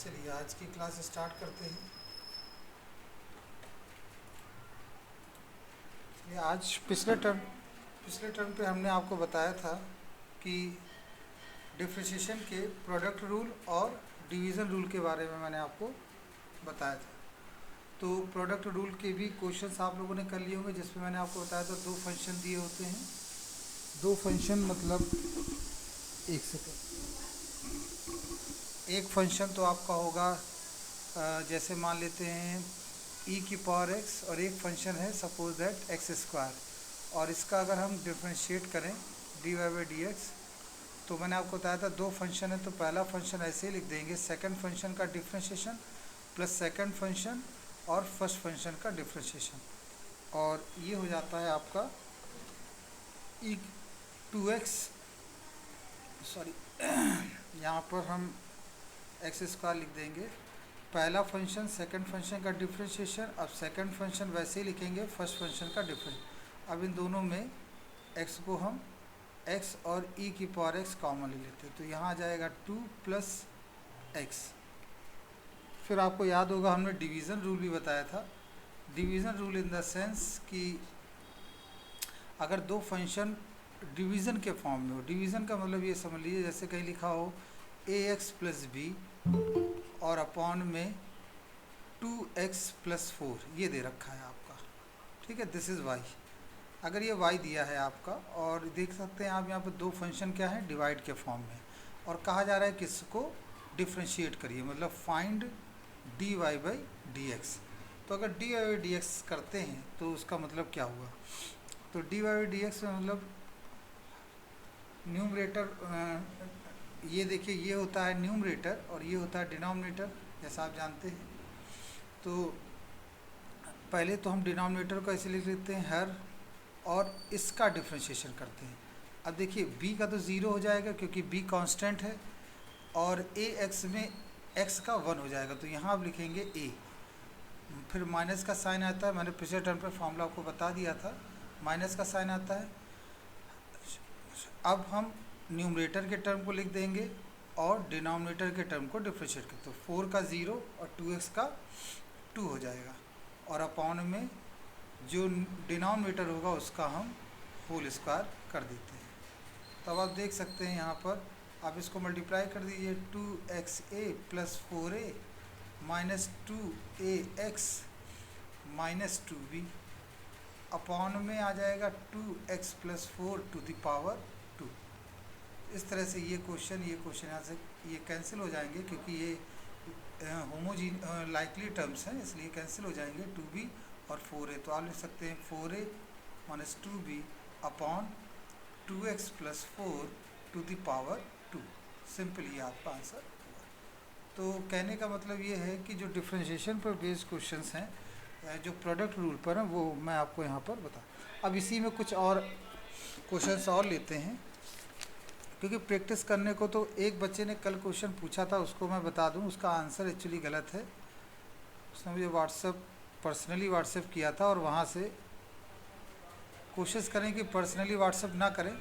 चलिए आज की क्लास स्टार्ट करते हैं। चलिए आज पिछले टर्म पे हमने आपको बताया था कि डिफरेंशिएशन के प्रोडक्ट रूल और डिवीज़न रूल के बारे में मैंने आपको बताया था। तो प्रोडक्ट रूल के भी क्वेश्चंस आप लोगों ने कर लिए होंगे, जिसमें मैंने आपको बताया था दो फंक्शन दिए होते हैं। दो फंक्शन मतलब एक सेकंड, एक फंक्शन तो आपका होगा जैसे मान लेते हैं e की पावर x, और एक फंक्शन है सपोज दैट एक्स स्क्वायर, और इसका अगर हम डिफ्रेंशिएट करें dy बाई डी एक्स, तो मैंने आपको बताया था दो फंक्शन है, तो पहला फंक्शन ऐसे ही लिख देंगे, सेकंड फंक्शन का डिफ्रेंशिएशन प्लस सेकंड फंक्शन और फर्स्ट फंक्शन का डिफ्रेंशिएशन, और ये हो जाता है आपका e 2x, सॉरी यहाँ पर हम एक्स स्क्वायर लिख देंगे, पहला फंक्शन सेकंड फंक्शन का डिफ्रेंशिएशन, अब सेकंड फंक्शन वैसे ही लिखेंगे फर्स्ट फंक्शन का डिफरेंस। अब इन दोनों में x को हम x और e की पावर x कॉमन ले लेते हैं, तो यहाँ आ जाएगा 2 प्लस एक्स। फिर आपको याद होगा हमने डिवीज़न रूल भी बताया था। Division rule in the sense कि अगर दो फंक्शन डिवीज़न के फॉर्म में हो, डिवीज़न का मतलब ये समझ लीजिए जैसे कहीं लिखा हो ax प्लस बी और अपॉन में 2x प्लस 4, ये दे रखा है आपका, ठीक है, दिस इज़ y। अगर ये y दिया है आपका, और देख सकते हैं आप यहाँ पर दो फंक्शन क्या है डिवाइड के फॉर्म में, और कहा जा रहा है किसको डिफ्रेंशिएट करिए, मतलब फाइंड dy बाई dx। तो अगर dy बाई dx करते हैं तो उसका मतलब क्या हुआ, तो dy बाई dx में मतलब न्यूमरेटर, ये देखिए ये होता है न्यूमरेटर और ये होता है डिनोमिनेटर, जैसा आप जानते हैं। तो पहले तो हम डिनोमिनेटर को ऐसे लिख लेते हैं हर, और इसका डिफ्रेंशिएशन करते हैं। अब देखिए b का तो ज़ीरो हो जाएगा क्योंकि b कांस्टेंट है, और ax में x का 1 हो जाएगा, तो यहाँ आप लिखेंगे a, फिर माइनस का साइन आता है, मैंने पिछले टर्म पर फॉर्मूला आपको बता दिया था, माइनस का साइन आता है। अब हम न्यूमरेटर के टर्म को लिख देंगे और डिनोमिनेटर के टर्म को डिफ्रेंशिएट करते, तो 4 का 0 और 2x का 2 हो जाएगा, और अपॉन में जो डिनोमिनेटर होगा उसका हम होल स्क्वायर कर देते हैं। तब आप देख सकते हैं यहाँ पर आप इसको मल्टीप्लाई कर दीजिए, 2xa plus 4a minus 2ax minus 2b, upon में आ जाएगा 2x plus 4 to the power 2। इस तरह से ये क्वेश्चन यहाँ से ये कैंसिल हो जाएंगे, क्योंकि ये होमोजीन लाइकली टर्म्स हैं, इसलिए कैंसिल हो जाएंगे, 2b और 4a, तो आप लिख सकते हैं 4a minus 2b upon 2x plus 4 to the power 2। Simple ये आपका आंसर हुआ। तो कहने का मतलब ये है कि जो डिफ्रेंशिएशन पर बेस्ड क्वेश्चंस हैं, जो प्रोडक्ट रूल पर हैं, वो मैं आपको यहाँ पर बता। अब इसी में कुछ और क्वेश्चंस और लेते हैं, क्योंकि प्रैक्टिस करने को तो एक बच्चे ने कल क्वेश्चन पूछा था, उसको मैं बता दूं, उसका आंसर एक्चुअली गलत है। उसने मुझे पर्सनली व्हाट्सएप किया था, और वहाँ से कोशिश करें कि पर्सनली व्हाट्सएप ना करें,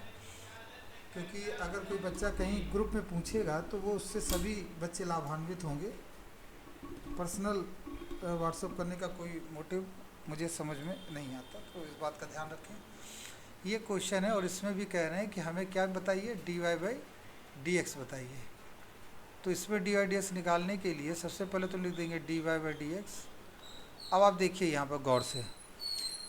क्योंकि अगर कोई बच्चा कहीं ग्रुप में पूछेगा तो वो उससे सभी बच्चे लाभान्वित होंगे। पर्सनल व्हाट्सएप करने का कोई मोटिव मुझे समझ में नहीं आता, तो इस बात का ध्यान रखें। ये क्वेश्चन है और इसमें भी कह रहे हैं कि हमें क्या बताइए, dy बाई dx बताइए। तो इसमें dy बाई dx निकालने के लिए सबसे पहले तो लिख देंगे dy बाई dx। अब आप देखिए यहाँ पर गौर से,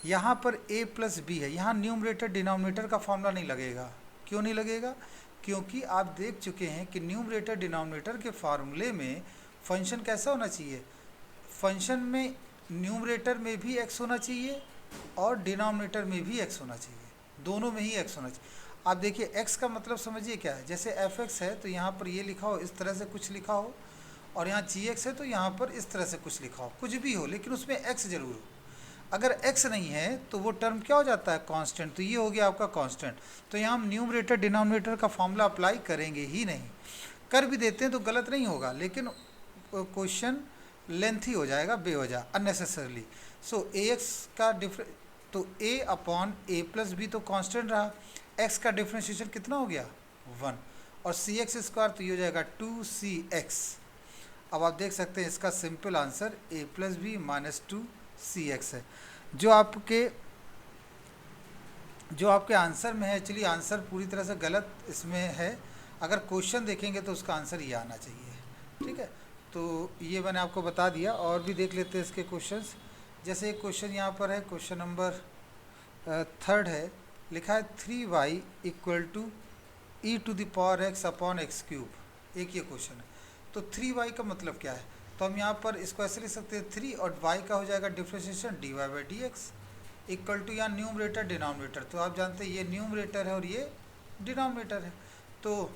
यहाँ पर a प्लस बी है, यहाँ न्यूमरेटर डिनोमिनेटर का फॉर्मूला नहीं लगेगा। क्यों नहीं लगेगा, क्योंकि आप देख चुके हैं कि न्यूमरेटर डिनोमिनेटर के फार्मूले में फंक्शन कैसा होना चाहिए, फंक्शन में न्यूमरेटर में भी x होना चाहिए और डिनोमिनेटर में भी x होना चाहिए, दोनों में ही x होना चाहिए। आप देखिए x का मतलब समझिए क्या है, जैसे fx है तो यहाँ पर ये लिखा हो, इस तरह से कुछ लिखा हो, और यहाँ gx है तो यहाँ पर इस तरह से कुछ लिखा हो, कुछ भी हो लेकिन उसमें x जरूर हो। अगर x नहीं है तो वो टर्म क्या हो जाता है, कांस्टेंट। तो ये हो गया आपका कांस्टेंट, तो यहाँ हम न्यूमरेटर डिनोमिनेटर का फॉर्मूला अप्लाई करेंगे ही नहीं। कर भी देते हैं तो गलत नहीं होगा, लेकिन क्वेश्चन लेंथी हो जाएगा, बेवजह अननेसेसरली। सो ax का तो a upon a plus B तो कांस्टेंट रहा, x का डिफ्रेंशिएशन कितना हो गया 1, और सी एक्स स्क्वायर तो ये हो जाएगा 2cx। अब आप देख सकते हैं इसका simple answer a plus B minus 2cx है। जो आपके आंसर में है, एक्चुअली आंसर पूरी तरह से गलत इसमें है। अगर क्वेश्चन देखेंगे तो उसका आंसर ये आना चाहिए। ठीक है, तो ये मैंने आपको बता दिया। और भी देख लेते हैं इसके क्वेश्चंस। जैसे एक क्वेश्चन यहाँ पर है, क्वेश्चन नंबर 3 है, लिखा है 3y equal to E to the power X upon X cube. एक ये क्वेश्चन है। तो 3y का मतलब क्या है? तो हम यहाँ पर इसको ऐसे लिख सकते हैं 3 और y का हो जाएगा differentiation dy by D x equal to यहाँ न्यूमरेटर डिनोमिनेटर। तो आप जानते हैं ये न्यूमरेटर है और ये डिनोमिनेटर है। तो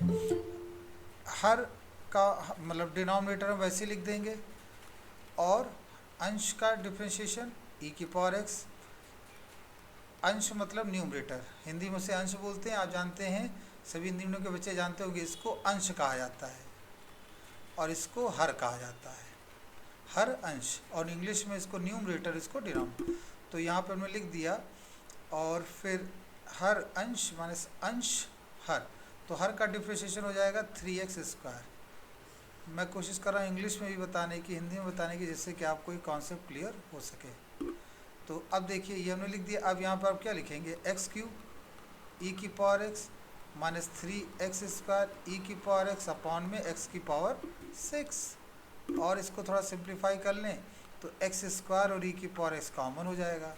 हर का मतलब डिनोमिनेटर हम वैसे लिख देंगे और अंश का डिफ्रेंशिएशन ई की पावर एक्स। अंश मतलब न्यूमरेटर, हिंदी में से अंश बोलते हैं, आप जानते हैं, सभी हिंदी में के बच्चे जानते होंगे। इसको अंश कहा जाता है और इसको हर कहा जाता है, हर अंश। और इंग्लिश में इसको न्यूमरेटर, इसको डिनोमिनेटर। तो यहाँ पर मैंने लिख दिया और फिर हर अंश माइनस अंश हर। तो हर का डिफ्रेंशिएशन हो जाएगा 3x²। मैं कोशिश कर रहा हूँ इंग्लिश में भी बताने की, हिंदी में बताने की, जिससे कि आपको ये कॉन्सेप्ट क्लियर हो सके। तो अब देखिए ये हमने लिख दिया। अब यहाँ पर आप क्या लिखेंगे? x³ ई की पावर x माइनस 3x² ई की पावर x अपॉन में x की पावर 6। और इसको थोड़ा सिंप्लीफाई कर लें तो x² और ई की पावर x कॉमन हो जाएगा।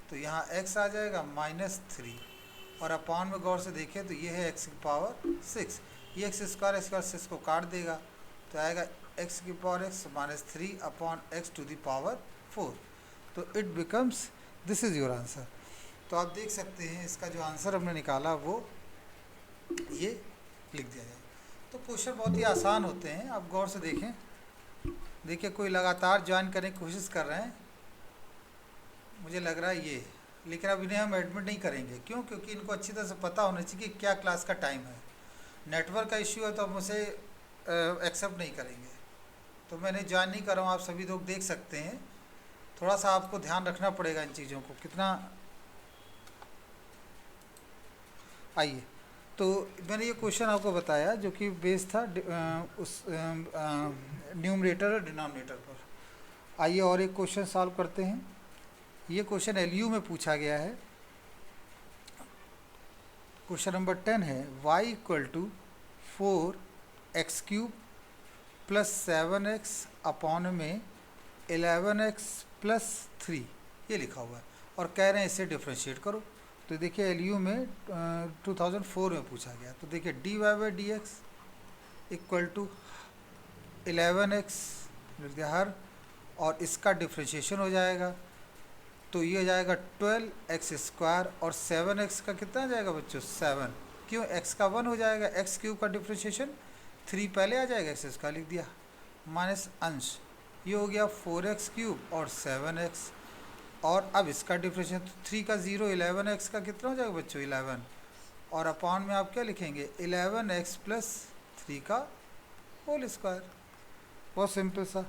तो यहाँ x आ जाएगा -3 और अपॉन में गौर से देखें तो ये है x की पावर 6। ये x² 6 को काट देगा तो आएगा x की power x -3 upon x to the power 4। तो it becomes, this is your answer. तो आप देख सकते हैं इसका जो आंसर हमने निकाला वो ये लिख दिया जाए। तो क्वेश्चन बहुत ही आसान होते हैं, आप गौर से देखें। देखिए कोई लगातार ज्वाइन करने की कोशिश कर रहे हैं, मुझे लग रहा है ये, लेकिन अब इन्हें हम एडमिट नहीं करेंगे। क्यों? क्योंकि इनको अच्छी तरह से पता होना चाहिए कि क्या क्लास का टाइम है। नेटवर्क का इश्यू है तो हम उसे एक्सेप्ट नहीं करेंगे। तो मैंने ज्वाइन नहीं कर रहा हूँ, आप सभी लोग देख सकते हैं। थोड़ा सा आपको ध्यान रखना पड़ेगा इन चीज़ों को कितना। आइए, तो मैंने ये क्वेश्चन आपको बताया जो कि बेस था उस न्यूमरेटर और डिनोमिनेटर पर। आइए और एक क्वेश्चन सॉल्व करते हैं। ये क्वेश्चन एलयू में पूछा गया है। क्वेश्चन नंबर 10 है y equal to 4x³ plus 7x upon में 11x प्लस 3 ये लिखा हुआ है और कह रहे हैं इसे डिफ्रेंशिएट करो। तो देखिए एलयू में 2004 में पूछा गया। तो देखिए dy by D x equal to 11x लिख दिया हर, और इसका डिफ्रेंशिएशन हो जाएगा तो ये हो जाएगा 12x² और 7x का कितना आ जाएगा बच्चों? 7। क्यों? x का 1 हो जाएगा, x³ का डिफ्रेंशिएशन 3 पहले आ जाएगा, x² लिख दिया माइनस अंश, ये हो गया 4x³ और 7x। और अब इसका डिफ्रेंशिएशन 3 का 0, 11x का कितना हो जाएगा बच्चों? 11। और अपॉन में आप क्या लिखेंगे? 11x प्लस 3 का होल स्क्वायर। बहुत सिंपल सा।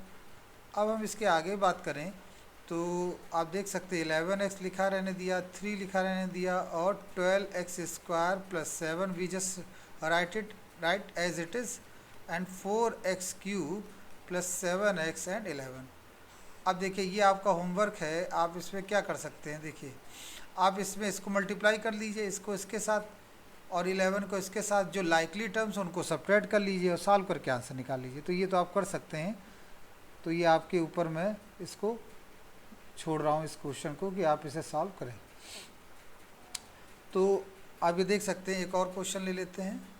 अब हम इसके आगे बात करें तो आप देख सकते हैं 11x लिखा रहने दिया, 3 लिखा रहने दिया और 12x² plus 7 we just write as it is and 4x³ plus 7x and 11। अब देखिए ये आपका होमवर्क है, आप इसमें क्या कर सकते हैं? देखिए आप इसमें इसको मल्टीप्लाई कर लीजिए, इसको इसके साथ और 11 को इसके साथ, जो लाइकली टर्म्स उनको सब्ट्रैक्ट कर लीजिए और सॉल्व करके आंसर निकाल लीजिए। तो ये तो आप कर सकते हैं। तो ये आपके ऊपर मैं इसको छोड़ रहा हूँ इस क्वेश्चन को कि आप इसे सॉल्व करें। तो आप ये देख सकते हैं। एक और क्वेश्चन ले लेते हैं।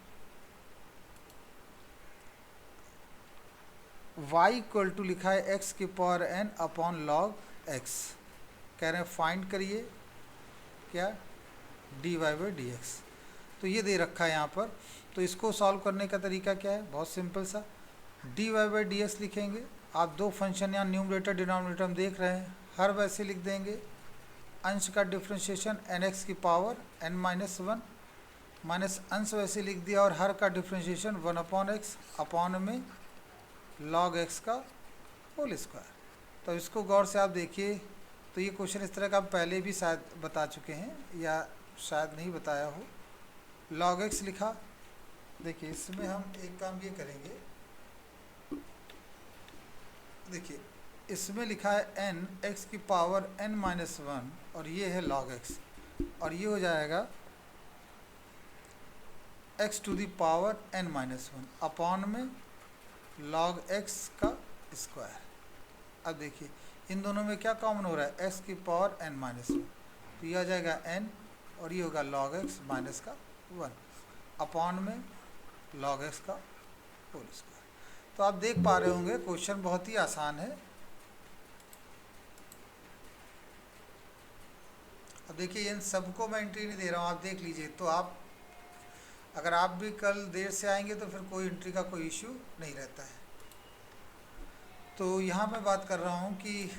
y इक्वल टू लिखा है x की power n upon log x। कह रहे हैं फाइंड करिए क्या? dy by D x. तो ये दे रखा है यहाँ पर। तो इसको सॉल्व करने का तरीका क्या है? बहुत सिंपल सा, dy बाई डी एक्स लिखेंगे। आप दो फंक्शन यहाँ न्यूमरेटर डिनोमिनेटर हम देख रहे हैं, हर वैसे लिख देंगे। अंश का डिफ्रेंशिएशन nx की पावर n-1 माइनस अंश वैसे लिख दिया और हर का डिफ्रेंशिएशन 1/x अपॉन में log x का होल स्क्वायर। तो इसको गौर से आप देखिए। तो ये क्वेश्चन इस तरह का हम पहले भी शायद बता चुके हैं या शायद नहीं बताया हो। log x लिखा। देखिए इसमें हम एक काम ये करेंगे, देखिए इसमें लिखा है n x की पावर n-1 और ये है log x, और ये हो जाएगा x to the power n-1 upon में log x का स्क्वायर। अब देखिए इन दोनों में क्या कॉमन हो रहा है, x की पावर n-1, तो ये आ जाएगा n और ये होगा log x माइनस का 1 अपॉन में log x का होल स्क्वायर। तो आप देख पा रहे होंगे क्वेश्चन बहुत ही आसान है। अब देखिए इन सबको मैं एंट्री नहीं दे रहा हूँ, आप देख लीजिए। तो आप अगर आप भी कल देर से आएंगे तो फिर कोई एंट्री का कोई इश्यू नहीं रहता है। तो यहाँ मैं बात कर रहा हूँ कि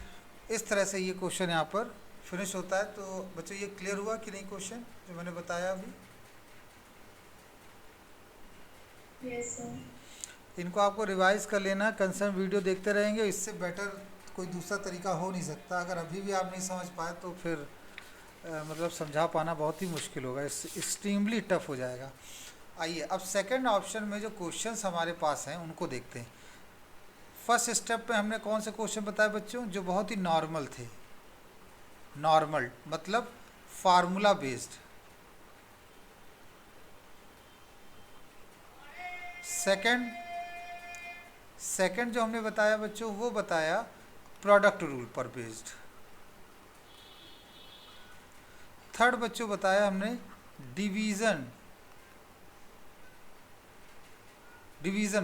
इस तरह से ये क्वेश्चन यहाँ पर फिनिश होता है। तो बच्चों ये क्लियर हुआ कि नहीं क्वेश्चन जो मैंने बताया अभी? Yes sir. इनको आपको रिवाइज कर लेना, कंसर्न वीडियो देखते रहेंगे, इससे बेटर कोई दूसरा तरीका हो नहीं सकता। अगर अभी भी आप नहीं समझ पाए तो फिर मतलब समझा पाना बहुत ही मुश्किल होगा, एक्सट्रीमली टफ हो जाएगा। आइए अब सेकंड ऑप्शन में जो क्वेश्चंस हमारे पास हैं उनको देखते हैं। फर्स्ट स्टेप पे हमने कौन से क्वेश्चन बताए बच्चों, जो बहुत ही नॉर्मल थे, नॉर्मल मतलब फार्मूला बेस्ड। सेकंड जो हमने बताया बच्चों वो बताया प्रोडक्ट रूल पर बेस्ड। थर्ड बच्चों बताया हमने डिवीज़न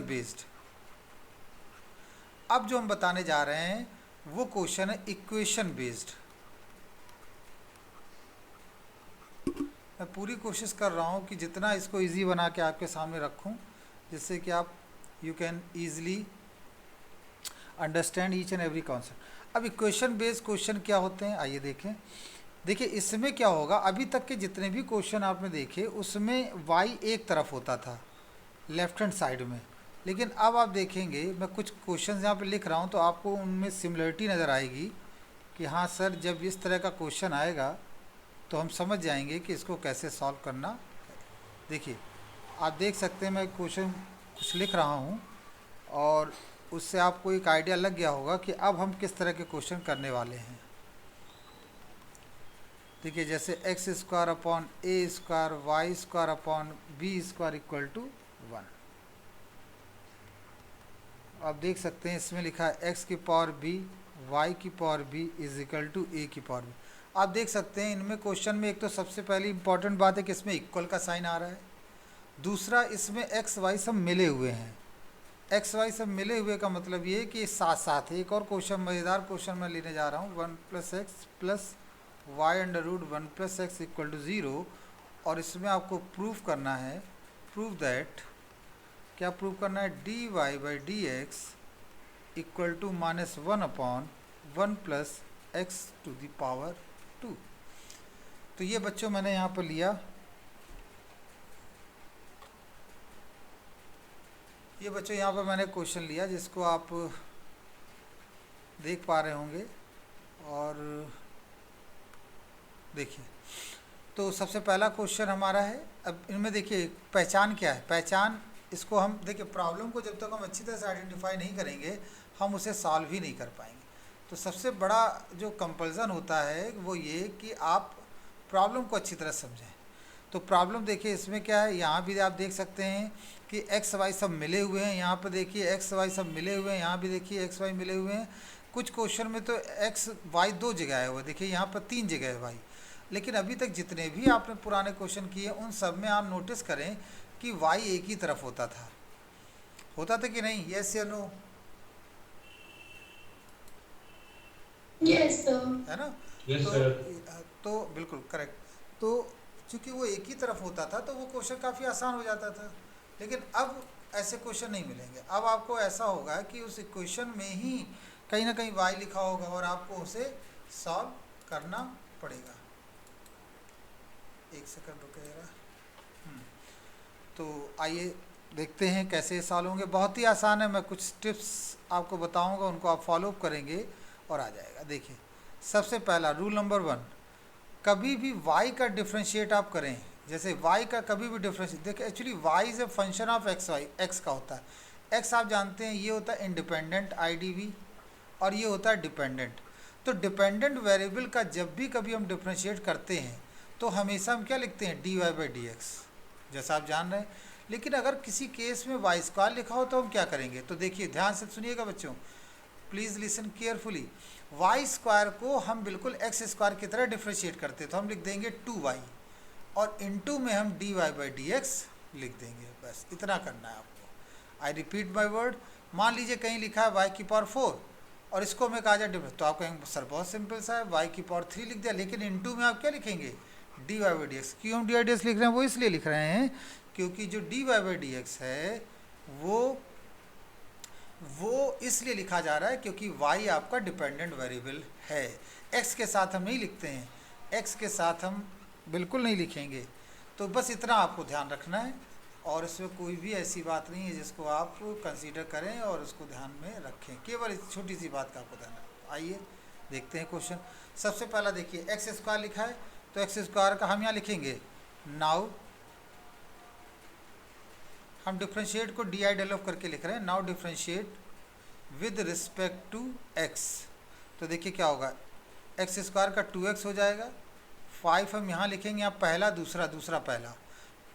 बेस्ड। अब जो हम बताने जा रहे हैं वो क्वेश्चन है इक्वेशन बेस्ड। मैं पूरी कोशिश कर रहा हूँ कि जितना इसको इजी बना के आपके सामने रखूँ, जिससे कि आप you can easily understand each and every concept. अब इक्वेशन बेस्ड क्वेश्चन क्या होते हैं आइए देखें। देखिए इसमें क्या होगा, अभी तक के जितने भी क्वेश्चन आपने देखे उसमें y एक तरफ होता था लेफ्ट हैंड साइड में, लेकिन अब आप देखेंगे मैं कुछ क्वेश्चन यहाँ पे लिख रहा हूँ तो आपको उनमें सिमिलरिटी नज़र आएगी कि हाँ सर जब इस तरह का क्वेश्चन आएगा तो हम समझ जाएंगे कि इसको कैसे सॉल्व करना है। देखिए आप देख सकते हैं मैं क्वेश्चन कुछ लिख रहा हूँ और उससे आपको एक आइडिया लग गया होगा कि अब हम किस तरह के क्वेश्चन करने वाले हैं। देखिए जैसे X square upon A square Y square upon B square equal to 1। आप देख सकते हैं इसमें लिखा है एक्स की पावर बी वाई की power b is equal to a की पावर बी। आप देख सकते हैं इनमें क्वेश्चन में एक तो सबसे पहली इंपॉर्टेंट बात है कि इसमें इक्वल का साइन आ रहा है, दूसरा इसमें एक्स वाई सब मिले हुए हैं। एक्स वाई सब मिले हुए का मतलब ये कि साथ साथ एक और क्वेश्चन मज़ेदार क्वेश्चन मैं लेने जा रहा हूँ 1 + x plus Y under root 1 + x equal to 0। और इसमें आपको प्रूफ करना है, प्रूव दैट, क्या प्रूव करना है, D Y by D x equal to -1 upon 1 + x to the power 2। तो ये बच्चों मैंने यहाँ पर लिया, ये बच्चों यहाँ पर मैंने क्वेश्चन लिया जिसको आप देख पा रहे होंगे। और देखिए तो सबसे पहला क्वेश्चन हमारा है। अब इनमें देखिए पहचान क्या है, पहचान इसको हम देखिए प्रॉब्लम को जब तक हम अच्छी तरह से आइडेंटिफाई नहीं करेंगे हम उसे सॉल्व ही नहीं कर पाएंगे। तो सबसे बड़ा जो कंपल्सन होता है वो ये कि आप प्रॉब्लम को अच्छी तरह समझें। तो प्रॉब्लम देखिए इसमें क्या है, यहाँ भी आप देख सकते हैं कि एक्स वाई सब मिले हुए हैं, यहाँ पर देखिए एक्स वाई सब मिले हुए हैं, यहाँ भी देखिए एक्स वाई मिले हुए हैं। कुछ क्वेश्चन में तो एक्स वाई 2 जगह है, वो देखिए यहाँ पर 3 जगह है वाई। लेकिन अभी तक जितने भी आपने पुराने क्वेश्चन किए उन सब में आप नोटिस करें कि वाई एक ही तरफ होता था कि नहीं? यस या नो? Yes sir. है ना? यस तो सर। तो बिल्कुल करेक्ट। तो चूंकि वो एक ही तरफ होता था तो वो क्वेश्चन काफ़ी आसान हो जाता था। लेकिन अब ऐसे क्वेश्चन नहीं मिलेंगे। अब आपको ऐसा होगा कि उस इक्वेशन में ही कहीं ना कहीं वाई लिखा होगा और आपको उसे सॉल्व करना पड़ेगा। एक सेकंड रुके जरा। तो आइए देखते हैं कैसे सॉल्व होंगे। बहुत ही आसान है, मैं कुछ टिप्स आपको बताऊंगा, उनको आप फॉलो अप करेंगे और आ जाएगा। देखिए सबसे पहला रूल नंबर 1, कभी भी y का डिफ्रेंशिएट आप करें, जैसे y का कभी भी डिफ्रेंशिएट, देखिए actually y is a function of X Y, X का होता है। x आप जानते हैं ये होता है इंडिपेंडेंट आईडीवी, और ये होता है डिपेंडेंट। तो डिपेंडेंट वेरिएबल का जब भी कभी हम डिफ्रेंशिएट करते हैं तो हमेशा हम क्या लिखते हैं, dy बाई डी एक्स, जैसा आप जान रहे हैं। लेकिन अगर किसी केस में वाई स्क्वायर लिखा हो तो हम क्या करेंगे, तो देखिए ध्यान से सुनिएगा बच्चों, please listen carefully. Y square को हम बिल्कुल एक्स स्क्वायर की तरह डिफ्रेंशिएट करते हैं, तो हम लिख देंगे 2y और इनटू में हम dy बाई डी एक्स लिख देंगे। बस इतना करना है आपको। आई रिपीट माई वर्ड, मान लीजिए कहीं लिखा है y की पावर 4 और इसको हमें कहा जाए डिफरेंस, तो आप कहेंगे सर बहुत सिंपल सा है, y की पावर 3 लिख दिया, लेकिन इनटू में आप क्या लिखेंगे, dy बाई डी एक्स। क्यों हम dy डी एक्स लिख रहे हैं, वो इसलिए लिख रहे हैं क्योंकि जो dy बाई डी एक्स है वो इसलिए लिखा जा रहा है क्योंकि y आपका डिपेंडेंट वेरिएबल है। x के साथ हम नहीं लिखते हैं, x के साथ हम बिल्कुल नहीं लिखेंगे। तो बस इतना आपको ध्यान रखना है और इसमें कोई भी ऐसी बात नहीं है जिसको आप कंसीडर करें और उसको ध्यान में रखें, केवल इस छोटी सी बात का आपको ध्यान रखना। आइए देखते हैं क्वेश्चन। सबसे पहला देखिए एक्स स्क्वायर लिखा है, तो एक्स स्क्वायर का हम यहाँ लिखेंगे नाउ, हम डिफ्रेंशिएट को डी आई डेल ऑफ करके लिख रहे हैं, now differentiate with respect to X. तो देखिए क्या होगा, एक्स स्क्वायर का 2x हो जाएगा, 5 हम यहाँ लिखेंगे, यहाँ पहला दूसरा दूसरा पहला,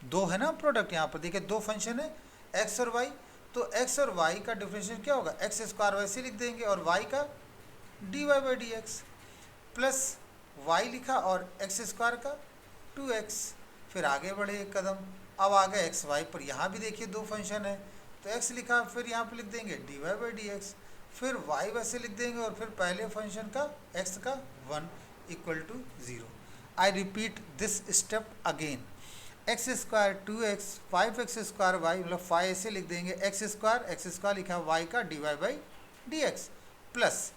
दो है ना प्रोडक्ट, यहाँ पर देखिए दो फंक्शन है x और y, तो x और y का डिफरेंशिएट क्या होगा, एक्स स्क्वायर वैसे लिख देंगे और y का dy by D x plus y लिखा और x स्क्वायर का 2x। फिर आगे बढ़े एक कदम, अब आ गए एक्स वाई पर, यहाँ भी देखिए दो फंक्शन है, तो x लिखा फिर यहाँ पर लिख देंगे dy बाई डी एक्स, फिर y वैसे लिख देंगे और फिर पहले फंक्शन का x का 1 equal to 0। I repeat this step again, x square 2x 5x square y, मतलब 5 ऐसे लिख देंगे, एक्स स्क्वायर लिखा y का dy by D x plus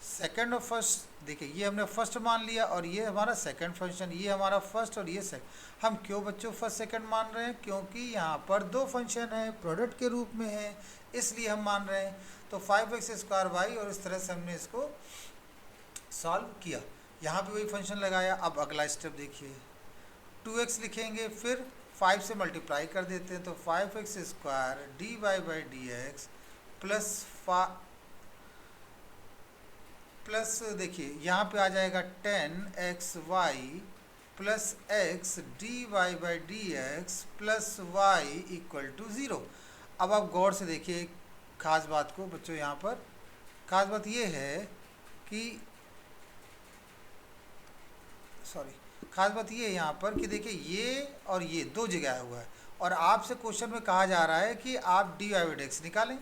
second और फर्स्ट, देखिए ये हमने फर्स्ट मान लिया और ये हमारा सेकंड फंक्शन, ये हमारा फर्स्ट और ये सेकंड। हम क्यों बच्चों फर्स्ट सेकंड मान रहे हैं, क्योंकि यहाँ पर दो फंक्शन है प्रोडक्ट के रूप में है, इसलिए हम मान रहे हैं। तो 5x स्क्वायर y और इस तरह से हमने इसको सॉल्व किया, यहाँ भी वही फंक्शन लगाया। अब अगला स्टेप देखिए, 2x लिखेंगे, फिर 5 से मल्टीप्लाई कर देते हैं, तो 5x square dy by D x plus देखिए यहाँ पे आ जाएगा 10xy plus x dy by D x plus y equal to 0। अब आप गौर से देखिए खास बात को बच्चों, यहाँ पर खास बात ये है कि खास बात ये है यहाँ पर कि देखिए ये और ये दो जगह आया हुआ है और आपसे क्वेश्चन में कहा जा रहा है कि आप डी आई डी एक्स निकालें,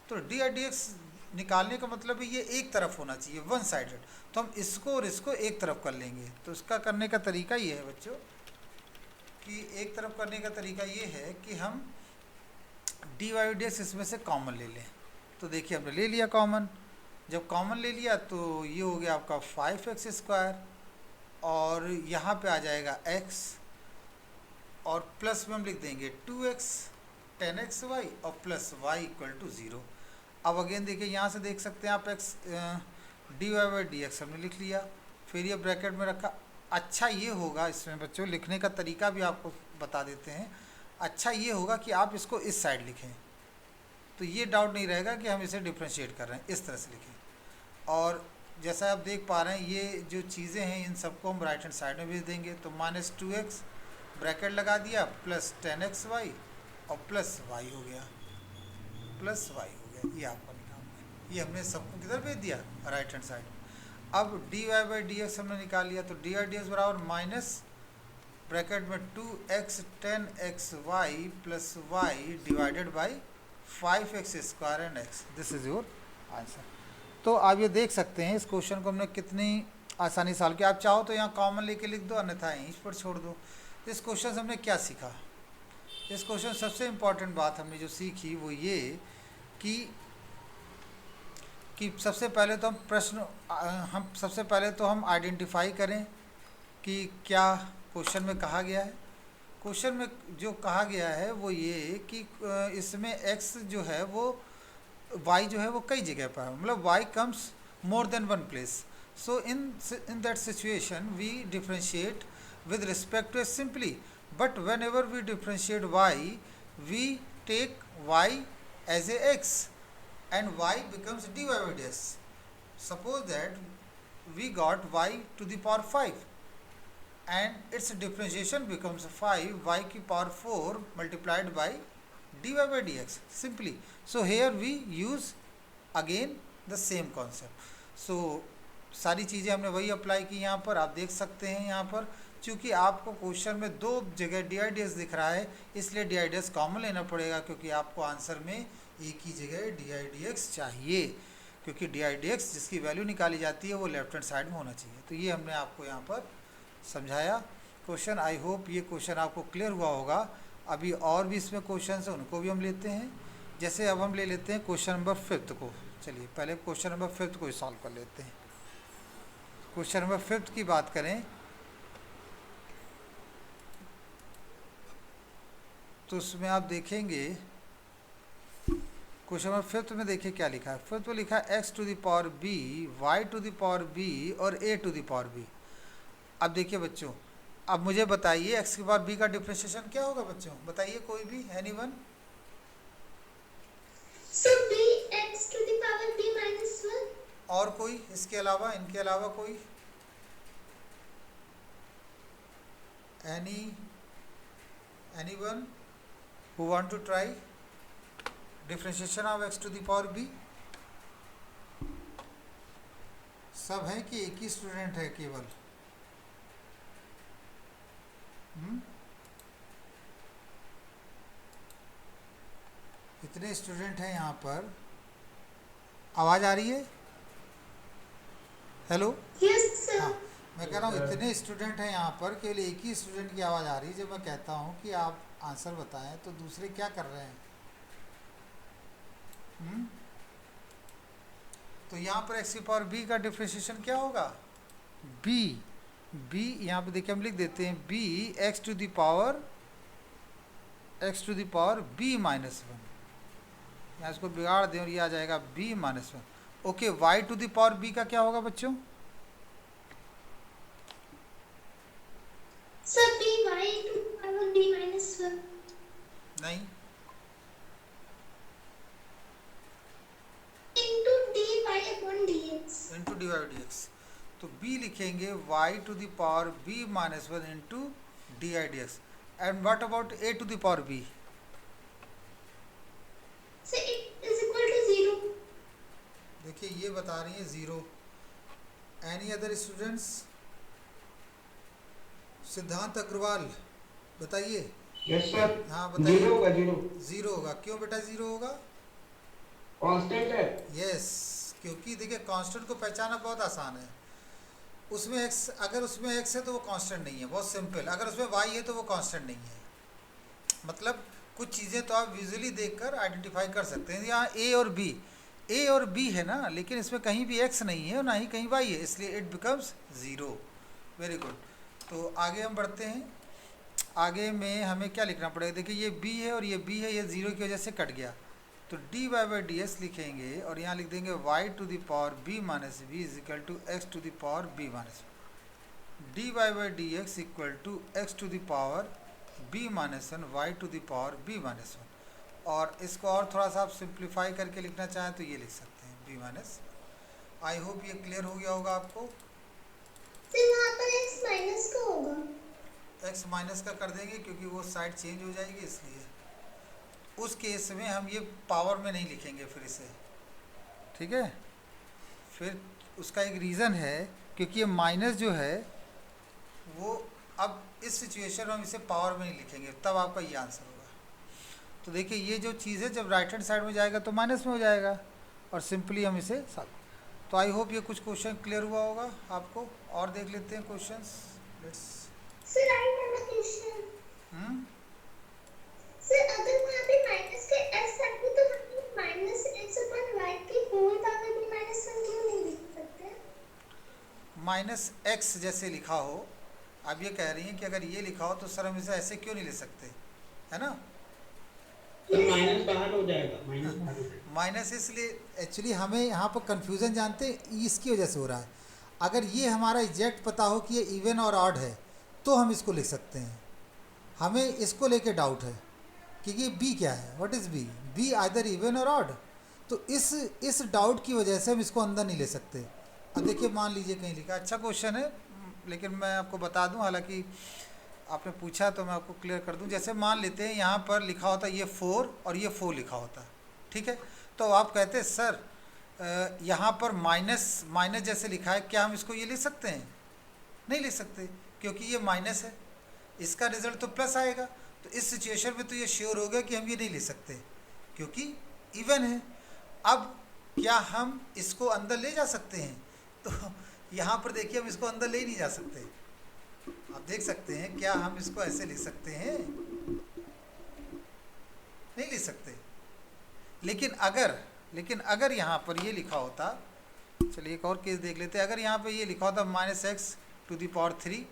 तो डी आई डी एक्स निकालने का मतलब ये एक तरफ होना चाहिए, वन साइडेड, तो हम इसको और इसको एक तरफ कर लेंगे। तो इसका करने का तरीका ये है बच्चों कि एक तरफ करने का तरीका ये है कि हम डी वाई डी एक्स इसमें से कॉमन ले लें। तो देखिए हमने ले लिया कॉमन, जब कॉमन ले लिया तो ये हो गया आपका 5x स्क्वायर और यहाँ पे आ जाएगा x और प्लस में हम लिख देंगे 2x 10xy और प्लस y इक्वल टू 0। अब अगेन देखिए यहाँ से देख सकते हैं आप x dy by D x हमने लिख लिया, फिर ये ब्रैकेट में रखा। अच्छा ये होगा इसमें बच्चों, लिखने का तरीका भी आपको बता देते हैं, अच्छा ये होगा कि आप इसको इस साइड लिखें, तो ये डाउट नहीं रहेगा कि हम इसे डिफ्रेंशिएट कर रहे हैं, इस तरह से लिखें। और जैसा आप देख पा रहे हैं ये जो चीज़ें हैं इन सबको हम राइट हैंड साइड में भेज देंगे, तो -2x ब्रैकेट लगा दिया प्लस 10xy और प्लस y हो गया, प्लस y हो गया, ये आपका निकाल है। ये हमने सबको किधर भेज दिया, राइट हैंड साइड। अब dy बाई डी एक्स हमने निकाल लिया, तो dy डी एक्स बराबर माइनस ब्रैकेट में 2x 10xy plus y divided by 5x square and x, this is your answer. तो आप ये देख सकते हैं इस क्वेश्चन को हमने कितनी आसानी से सॉल्व किया। आप चाहो तो यहाँ कॉमन लेके लिख दो, अन्यथा यहीं पर छोड़ दो। इस क्वेश्चन से हमने क्या सीखा, इस क्वेश्चन सबसे इम्पॉर्टेंट बात हमने जो सीखी वो ये कि सबसे पहले तो हम आइडेंटिफाई करें कि क्या क्वेश्चन में कहा गया है। क्वेश्चन में जो कहा गया है वो ये कि इसमें x जो है वो y जो है वो कई जगह पर है, मतलब y comes more than one place. So in that situation we differentiate with respect to x simply, but whenever we differentiate y we take y as a x and y becomes dy by dx. suppose that we got y to the power 5 and its differentiation becomes 5 y की power 4 multiplied by dy by dx simply. So here we use again the same concept. So सारी चीज़ें हमने वही apply की यहाँ पर, आप देख सकते हैं यहाँ पर क्योंकि आपको क्वेश्चन में दो जगह डी आई डी एस दिख रहा है इसलिए D i D S common लेना पड़ेगा क्योंकि आपको आंसर में एक ही जगह डी आई डी एक्स चाहिए क्योंकि डी आई डी एक्स जिसकी वैल्यू निकाली जाती है वो लेफ्ट हैंड साइड में होना चाहिए. तो ये हमने आपको यहाँ पर समझाया क्वेश्चन. आई होप ये क्वेश्चन आपको क्लियर हुआ होगा. अभी और भी इसमें क्वेश्चन हैं उनको भी हम लेते हैं. जैसे अब हम ले लेते हैं क्वेश्चन नंबर 5 को. चलिए पहले क्वेश्चन नंबर 5 को सॉल्व कर लेते हैं. क्वेश्चन नंबर 5 की बात करें तो उसमें आप देखेंगे क्वेश्चन नंबर 5 में देखिए क्या लिखा है. 5 में लिखा है x to the power b y to the power b और a to the power b. अब देखिए बच्चों, अब मुझे बताइए एक्स की पावर बी का डिफरेंशिएशन क्या होगा बच्चों, बताइए कोई भी, anyone. So b x to the power b minus 1. और कोई इसके अलावा, इनके अलावा कोई, anyone who want to try differentiation of x to the power b. सब हैं कि एक ही स्टूडेंट है केवल? कितने स्टूडेंट हैं यहाँ पर? आवाज़ आ रही है? हेलो. Yes sir. हाँ, मैं कह रहा हूँ इतने स्टूडेंट हैं यहाँ पर, केवल एक ही स्टूडेंट की आवाज़ आ रही है. जब मैं कहता हूँ कि आप आंसर बताएं तो दूसरे क्या कर रहे हैं? तो यहाँ पर एक्स की पावर बी का डिफरेंशिएशन क्या होगा? बी यहाँ पे देखिए हम लिख देते हैं b x to the power b minus 1. यहाँ इसको बिगाड़ दें और ये आ जाएगा b minus 1. Okay, y to the power b का क्या होगा बच्चों? Sir b y to the power b minus 1. नहीं, Into dy upon dx. Into d y d x. तो b लिखेंगे y to the power b minus 1 into d i d x. And what about a to the power b? So it is equal to 0. देखिए ये बता रही है 0. Any other students? सिद्धांत अग्रवाल बताइए. Yes sir. हाँ बताइए. 0 होगा. 0 0 होगा. क्यों बेटा 0 होगा? कांस्टेंट है. यस, क्योंकि देखिए कांस्टेंट को पहचाना बहुत आसान है. उसमें x, अगर उसमें x है तो वो कांस्टेंट नहीं है, बहुत सिंपल. अगर उसमें y है तो वो कांस्टेंट नहीं है. मतलब कुछ चीज़ें तो आप विजुअली देखकर आइडेंटिफाई कर सकते हैं. यहाँ a और b है ना, लेकिन इसमें कहीं भी x नहीं है और ना ही कहीं y है, इसलिए इट बिकम्स 0. Very good. तो आगे हम बढ़ते हैं. आगे में हमें क्या लिखना पड़ेगा? देखिए ये b है और ये b है, ये 0 की वजह से कट गया. तो d Y by d s लिखेंगे और यहाँ लिख देंगे y to the power b minus b is equal to x to the power b minus. D Y by D x equal to x to the power b minus 1 y to the power b minus 1. और इसको और थोड़ा सा आप simplify करके लिखना चाहें तो ये लिख सकते हैं b माइनस. आई होप ये क्लियर हो गया होगा आपको. फिर वहाँ पर x माइनस का होगा. x माइनस का कर देंगे क्योंकि वो साइड चेंज हो जाएगी, इसलिए उस केस में हम ये पावर में नहीं लिखेंगे फिर इसे. ठीक है. फिर उसका एक रीज़न है क्योंकि ये माइनस जो है वो अब इस सिचुएशन में हम इसे पावर में नहीं लिखेंगे, तब आपका ये आंसर होगा. तो देखिए ये जो चीज़ है जब राइट हैंड साइड में जाएगा तो माइनस में हो जाएगा और सिंपली हम इसे सॉल्व. तो आई होप ये कुछ क्वेश्चन क्लियर हुआ होगा आपको. और देख लेते हैं questions. Let's. Sir I have a question. Sir अगर वहाँ पे माइनस के x रखे तो हम माइनस x upon y की होल पावर b minus 1 क्यों नहीं लिख सकते? माइनस एक्स जैसे लिखा हो, आप ये कह रही हैं कि अगर ये लिखा हो तो सर हम इसे ऐसे क्यों नहीं ले सकते, है ना? सर माइनस बाहर हो जाएगा. माइनस इसलिए एक्चुअली हमें यहाँ पर कंफ्यूजन जानते हैं इसकी वजह से हो रहा है. अगर ये हमारा एग्जैक्ट पता हो कि ये इवन और ऑड है तो हम इसको लिख सकते हैं. हमें इसको लेके डाउट है कि ये b क्या है. What is b? b either even और ऑड. तो इस डाउट की वजह से हम इसको अंदर नहीं ले सकते। अब देखिए मान लीजिए कहीं लिखा, अच्छा क्वेश्चन है लेकिन मैं आपको बता दूं, हालांकि आपने पूछा तो मैं आपको क्लियर कर दूं। जैसे मान लेते हैं यहाँ पर लिखा होता ये 4 और ये 4 लिखा होता, ठीक है, तो आप कहते हैं सर यहाँ पर माइनस माइनस जैसे लिखा है, क्या हम इसको ये लिख सकते हैं? नहीं लिख सकते, क्योंकि ये माइनस है, इसका रिजल्ट तो प्लस आएगा। तो इस सिचुएशन में तो ये श्योर हो गया कि हम ये नहीं लिख सकते क्योंकि इवन है। अब क्या हम इसको अंदर ले जा सकते हैं? तो यहाँ पर देखिए हम इसको अंदर ले ही नहीं जा सकते। आप देख सकते हैं, क्या हम इसको ऐसे लिख सकते हैं? नहीं लिख सकते। लेकिन अगर यहाँ पर ये लिखा होता, चलिए एक और केस देख लेते हैं। अगर यहाँ पर ये लिखा होता -x⁻³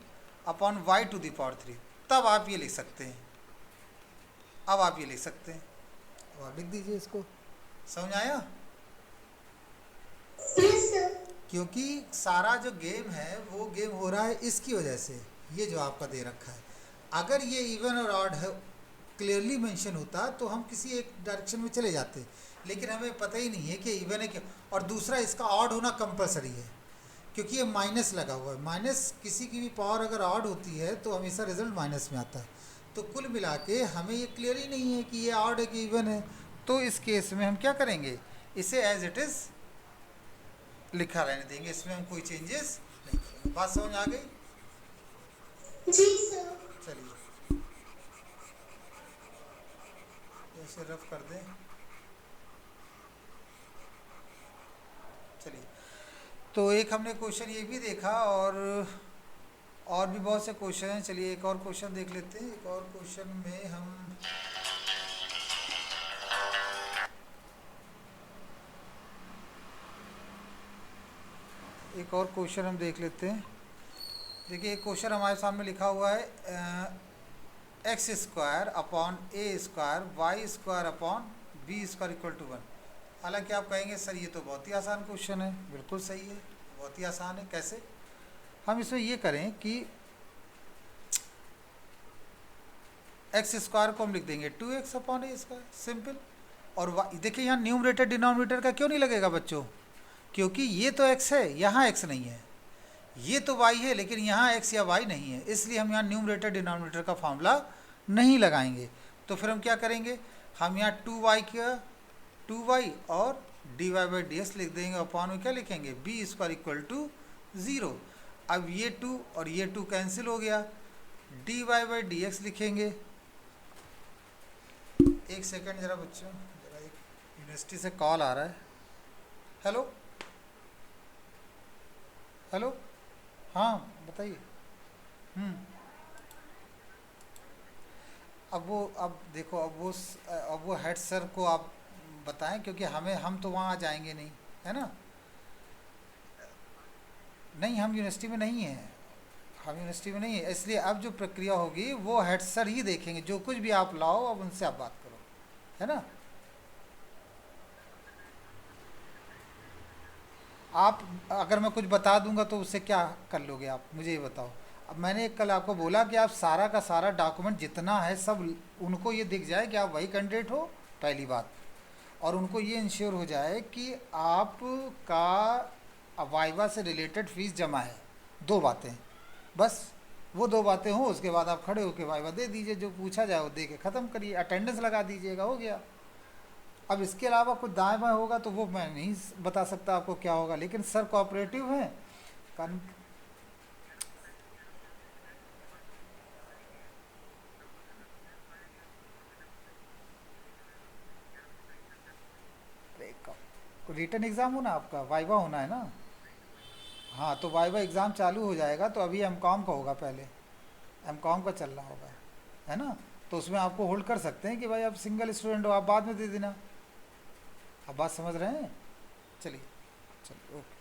अपॉन y⁻3, तब आप ये लिख सकते हैं। अब आप ये लिख सकते हैं, अब आप लिख दीजिए इसको। समझ आया? क्योंकि सारा जो गेम है वो गेम हो रहा है इसकी वजह से, ये जो आपका दे रखा है। अगर ये इवन और ऑड है क्लियरली मेंशन होता तो हम किसी एक डायरेक्शन में चले जाते, लेकिन हमें पता ही नहीं है कि इवन है क्या। और दूसरा, इसका ऑड होना कंपलसरी है क्योंकि ये माइनस लगा हुआ है। माइनस किसी की भी पावर अगर ऑड होती है तो हमेशा रिजल्ट माइनस में आता है। तो कुल मिला के हमें ये क्लियर ही नहीं है कि ये ऑड है कि इवन है। तो इस केस में हम क्या करेंगे, इसे एज इट इज़ लिखा रहने देंगे, इसमें हम कोई चेंजेस नहीं करेंगे। बात समझ आ गई? जी सर। चलिए ऐसे रफ कर दें। चलिए, तो एक हमने क्वेश्चन ये भी देखा और भी बहुत से क्वेश्चन हैं। चलिए एक और क्वेश्चन देख लेते हैं। एक और क्वेश्चन में हम देख लेते हैं। देखिए एक क्वेश्चन हमारे सामने लिखा हुआ है x² upon a² y² upon b² equal to 1। हालांकि आप कहेंगे सर ये तो बहुत ही आसान क्वेश्चन है। बिल्कुल सही है, बहुत ही आसान है। कैसे? हम इसमें ये करें कि x² को हम लिख देंगे 2x अपॉन a², सिंपल। और देखिए यहाँ न्यूमरेटर डिनोमिनेटर का क्यों नहीं लगेगा बच्चों? क्योंकि ये तो x है, यहाँ x नहीं है। ये तो y है लेकिन यहाँ x या y नहीं है, इसलिए हम यहाँ न्यूमरेटर डिनोमिनेटर का फॉर्मूला नहीं लगाएंगे। तो फिर हम क्या करेंगे, हम यहाँ 2y और dy/dx लिख देंगे। अपॉन में क्या लिखेंगे, b² इक्वल टू 0। अब ये 2 और ये 2 कैंसिल हो गया, dy/dx लिखेंगे। एक सेकंड जरा बच्चों, जरा एक यूनिवर्सिटी से कॉल आ रहा है। हेलो हेलो, हाँ बताइए। अब देखो, अब वो हेड सर को आप बताएं, क्योंकि हम तो वहाँ जाएंगे नहीं, है ना? नहीं, हम यूनिवर्सिटी में नहीं हैं, इसलिए अब जो प्रक्रिया होगी वो हेड सर ही देखेंगे। जो कुछ भी आप लाओ अब उनसे आप बात करो, है ना? आप अगर मैं कुछ बता दूंगा तो उससे क्या कर लोगे आप, मुझे ये बताओ। अब मैंने कल आपको बोला कि आप सारा का सारा डॉक्यूमेंट जितना है सब उनको ये दिख जाए कि आप वही कैंडिडेट हो, पहली बात। और उनको ये इंश्योर हो जाए कि आपका वाइवा से रिलेटेड फ़ीस जमा है। 2 बातें, बस वो 2 बातें हो, उसके बाद आप खड़े होकर वाइवा दे दीजिए। जो पूछा जाए वो दे के ख़त्म करिए, अटेंडेंस लगा दीजिएगा, हो गया। अब इसके अलावा कुछ दाएं बाएं होगा तो वो मैं नहीं बता सकता आपको क्या होगा, लेकिन सर कोऑपरेटिव हैं। रिटन एग्ज़ाम होना, आपका वाइवा होना है ना? हाँ, तो वाइवा एग्ज़ाम चालू हो जाएगा तो अभी एमकॉम का होगा, पहले एमकॉम का चल रहा होगा, है ना? तो उसमें आपको होल्ड कर सकते हैं कि भाई आप सिंगल स्टूडेंट हो, आप बाद में दे देना। आप बात समझ रहे हैं? चलिए ओके।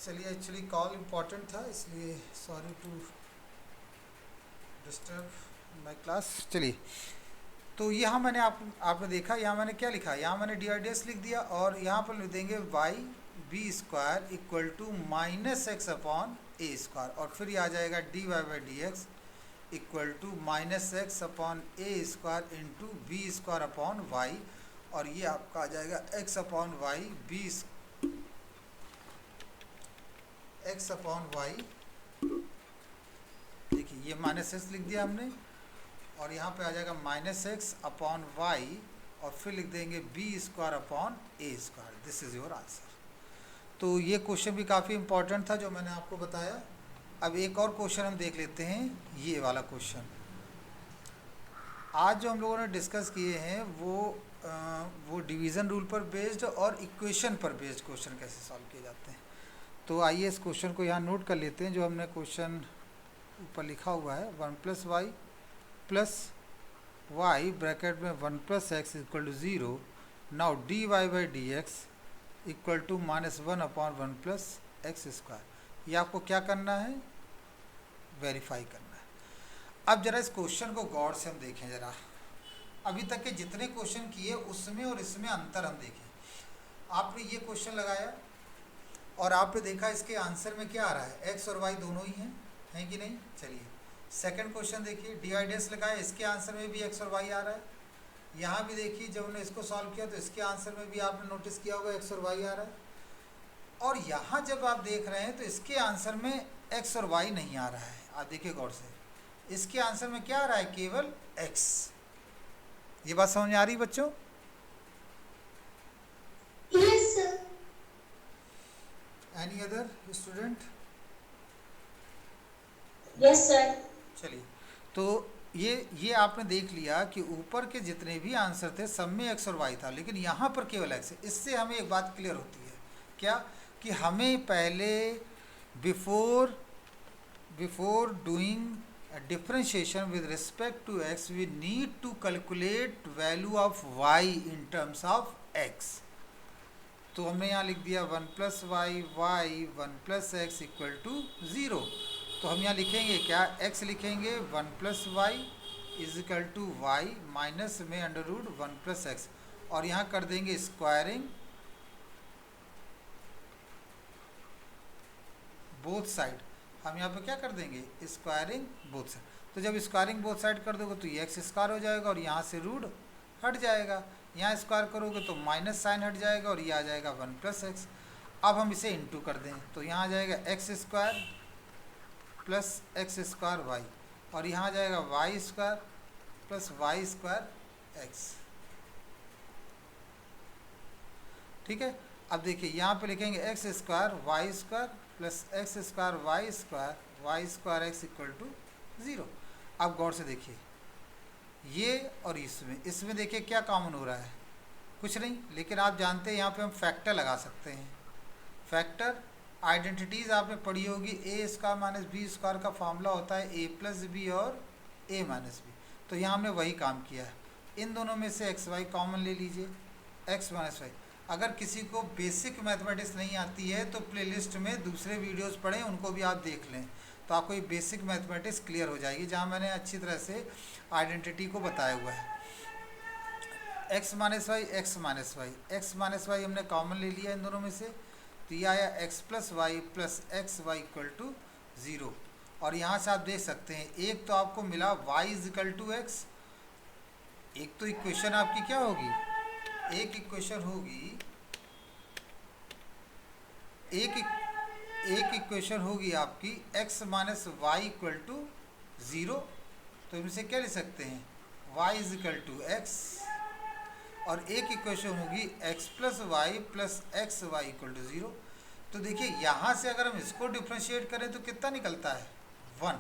चलिए, एक्चुअली कॉल इम्पोर्टेंट था, इसलिए sorry to disturb my class. चलिए, तो यहाँ मैंने आपने देखा, यहाँ मैंने क्या लिखा, यहाँ मैंने dy/dx लिख दिया और यहाँ पर लिख देंगे y⁻b² equal to -x upon a²। और फिर ये आ जाएगा dy/dx equal to minus x upon A square into b square upon y, और ये आपका आ जाएगा x upon y x upon y, देखिए ये माइनस एक्स लिख दिया हमने, और यहाँ पे आ जाएगा माइनस एक्स अपॉन वाई, और फिर लिख देंगे b square upon A square. This is your answer. तो ये क्वेश्चन भी काफ़ी इंपॉर्टेंट था जो मैंने आपको बताया। अब एक और क्वेश्चन हम देख लेते हैं, ये वाला क्वेश्चन। आज जो हम लोगों ने डिस्कस किए हैं वो डिवीज़न रूल पर बेस्ड और इक्वेशन पर बेस्ड क्वेश्चन कैसे सॉल्व किए जाते हैं। तो आइए इस क्वेश्चन को यहाँ नोट कर लेते हैं। जो हमने क्वेश्चन ऊपर लिखा हुआ है 1 + y ब्रैकेट में 1 + x equal to 0, now dy by D x equal to -1 upon 1 + x square. ये आपको क्या करना है, वेरीफाई करना है। अब जरा इस क्वेश्चन को गौर से हम देखें जरा। अभी तक के जितने क्वेश्चन किए उसमें और इसमें अंतर हम देखें। आपने ये क्वेश्चन लगाया और आपने देखा इसके आंसर में क्या आ रहा है, x और y दोनों ही हैं कि नहीं। चलिए सेकंड क्वेश्चन देखिए, डी लगाया, इसके आंसर में भी x और y आ रहा है। यहाँ भी देखिए जब हमने इसको सॉल्व किया तो इसके आंसर में भी आपने नोटिस किया होगा x और y आ रहा है। और यहाँ जब आप देख रहे हैं तो इसके आंसर में x और y नहीं आ रहा है। आप देखिए गौर से, इसके आंसर में क्या आ रहा है, केवल x। ये बात समझ में आ रही बच्चों? Yes sir. Any other student? Yes sir. चलिए, तो ये आपने देख लिया कि ऊपर के जितने भी आंसर थे सब में x और y था, लेकिन यहाँ पर केवल x है। इससे हमें एक बात क्लियर होती है, क्या कि हमें पहले before doing differentiation with respect to x we need to calculate value of y in terms of x। तो हमने यहाँ लिख दिया 1 + y 1 + x इक्वल टू 0। तो हम यहाँ लिखेंगे क्या, x लिखेंगे 1 + y is equal to y minus में √1 + x, और यहाँ कर देंगे स्क्वायरिंग बोथ साइड। हम यहाँ पे क्या कर देंगे, स्क्वायरिंग बोथ साइड। तो जब स्क्वायरिंग बोथ साइड कर दोगे तो ये एक्स स्क्वायर हो जाएगा और यहाँ से रूट हट जाएगा। यहाँ स्क्वायर करोगे तो माइनस साइन हट जाएगा और ये आ जाएगा 1 + x। अब हम इसे इंटू कर दें तो यहाँ आ जाएगा x² + x² y, और यहाँ आ जाएगा y² + y² x। ठीक है, अब देखिए यहाँ पे लिखेंगे x² y² + x² y² x equal to 0। अब गौर से देखिए, ये और इसमें देखिए क्या कॉमन हो रहा है, कुछ नहीं, लेकिन आप जानते हैं यहाँ पे हम फैक्टर लगा सकते हैं। फैक्टर आइडेंटिटीज़ आपने पढ़ी होगी, a² - b² का फॉर्मूला होता है a + b और a - b। तो यहाँ हमने वही काम किया है। इन दोनों में से x y कॉमन ले लीजिए, x - y। अगर किसी को बेसिक मैथमेटिक्स नहीं आती है तो प्लेलिस्ट में दूसरे वीडियोस पढ़ें, उनको भी आप देख लें, तो आपको ये बेसिक मैथमेटिक्स क्लियर हो जाएगी, जहाँ मैंने अच्छी तरह से आइडेंटिटी को बताया हुआ है। x - y x - y हमने कॉमन ले लिया इन दोनों में से, तो ये आया x + y + xy equal to 0। और यहाँ से आप देख सकते हैं एक तो आपको मिला y = x। एक तो इक्वेशन आपकी क्या होगी, एक इक्वेशन होगी आपकी x - y इक्वल टू 0। तो इनसे क्या लिख सकते हैं, y = x, और एक इक्वेशन होगी x + y + xy equal to 0। तो देखिए यहाँ से अगर हम इसको डिफ्रेंशिएट करें तो कितना निकलता है, 1।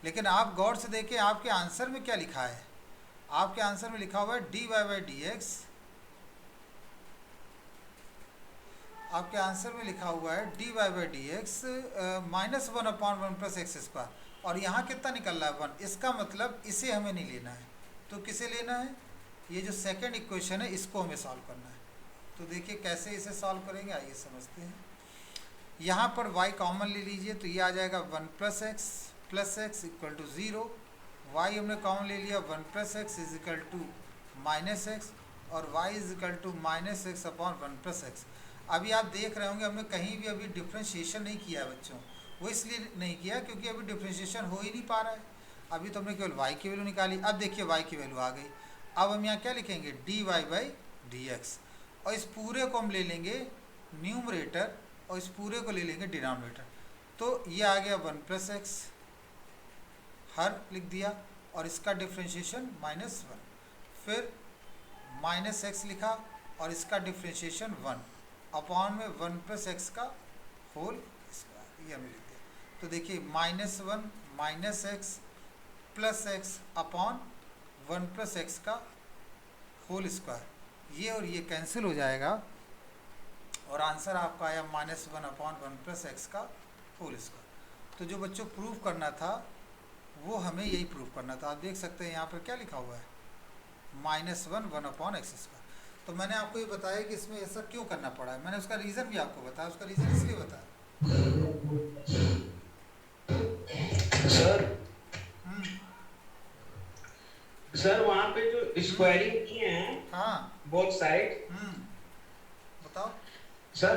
लेकिन आप गौर से देखें आपके आंसर में क्या लिखा है, आपके आंसर में लिखा हुआ है dy बाई डी एक्स। आपके आंसर में लिखा हुआ है dy by D x -1 upon 1 + x², और यहाँ कितना निकल रहा है, 1। इसका मतलब इसे हमें नहीं लेना है, तो किसे लेना है, ये जो सेकंड इक्वेशन है इसको हमें सॉल्व करना है। तो देखिए कैसे इसे सॉल्व करेंगे, आइए समझते हैं। यहाँ पर y कॉमन ले लीजिए तो ये आ जाएगा 1 + x इक्वल टू 0। y हमने कॉमन ले लिया 1 + x is equal to -x, और y is equal to -x upon 1 + x। अभी आप देख रहे होंगे हमने कहीं भी अभी डिफ्रेंशिएशन नहीं किया है बच्चों, वो इसलिए नहीं किया क्योंकि अभी डिफ्रेंशिएशन हो ही नहीं पा रहा है। अभी तो हमने केवल y की वैल्यू निकाली। अब देखिए y की वैल्यू आ गई। अब हम यहाँ क्या लिखेंगे, dy/dx, और इस पूरे को हम ले लेंगे न्यूमरेटर और इस पूरे को ले लेंगे डिनोमिनेटर। तो ये आ गया 1+x, हर लिख दिया, और इसका डिफ्रेंशिएशन -1, फिर -x लिखा और इसका डिफ्रेंशिएशन 1 अपॉन में 1+x का होल स्क्वायर, ये हमें लिख दिया। तो देखिए -1 -x plus x upon 1+x का होल स्क्वायर, ये और ये कैंसिल हो जाएगा और आंसर आपका आया -1 अपॉन 1+x का होल स्क्वायर। तो जो बच्चों प्रूव करना था वो हमें यही प्रूव करना था। आप देख सकते हैं यहाँ पर क्या लिखा हुआ है, -1 अपॉन x स्क्वायर। तो मैंने आपको ये बताया कि इसमें ऐसा क्यों करना पड़ा है, मैंने उसका रीज़न भी आपको बताया। उसका रीज़न इसलिए बताया सर हम्म, सर वहाँ पे जो स्क्वायरिंग किए हैं हाँ बोथ साइड, बताओ। सर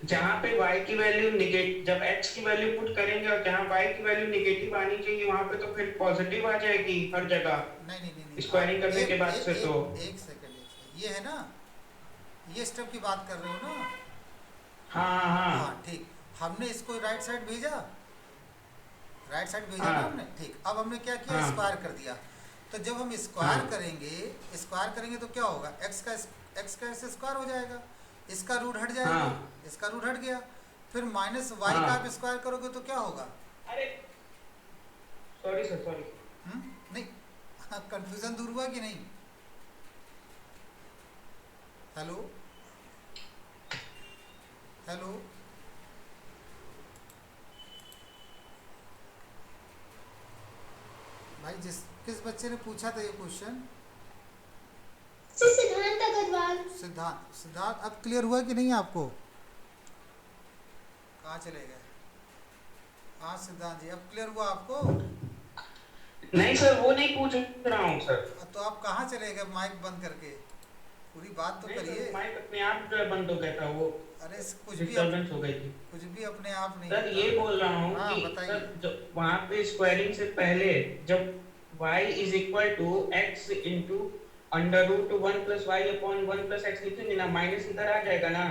जहाँ पे y की वैल्यू निगेटिव, जब x की वैल्यू पुट करेंगे और जहाँ y की वैल्यू निगेटिव आनी चाहिए वहाँ पे तो फिर पॉजिटिव आ जाएगी हर जगह नहीं स्क्वायरिंग करने के बाद से। तो एक सेकंड, ये है ना, ये स्टेप की बात कर रहे हो ना। हाँ ठीक, हमने इसको राइट साइड भेजा, राइट साइड भेजा हाँ, ना हमने। ठीक, अब हमने क्या किया, हाँ, स्क्वायर कर दिया। तो जब हम स्क्वायर हाँ, करेंगे तो क्या होगा, x का इससे स्क्वायर हो जाएगा, इसका रूट हट जाएगा, हाँ, इसका रूट हट गया, फिर -y का हाँ। आप स्क्वायर करोगे तो क्या होगा। अरे सॉरी सर, सॉरी। नहीं, कंफ्यूजन दूर हुआ कि नहीं। हेलो हेलो, भाई किस बच्चे ने पूछा था ये क्वेश्चन, सिद्धांत अग्रवाल। सिद्धार्थ अब क्लियर हुआ कि नहीं आपको, कहाँ चले गए। हाँ सिद्धांत जी, अब क्लियर हुआ आपको। नहीं सर, वो नहीं पूछ रहा हूँ सर। तो आप कहाँ चले गए माइक बंद करके, पूरी बात तो नहीं करिए। सर, माइक अपने आप जो है बंद हो गया था, वो अरे डिस्टर्बेंस हो गई थी। कुछ भी अपने आप नहीं सर होता। ये बोल रहा हूँ हाँ, कि बताइए। सर जब वहाँ पे स्क्वायरिंग से पहले जब y is equal to x into under root 1 plus y upon 1 plus x लिखेंगे ना, माइनस इधर आ जाएगा ना।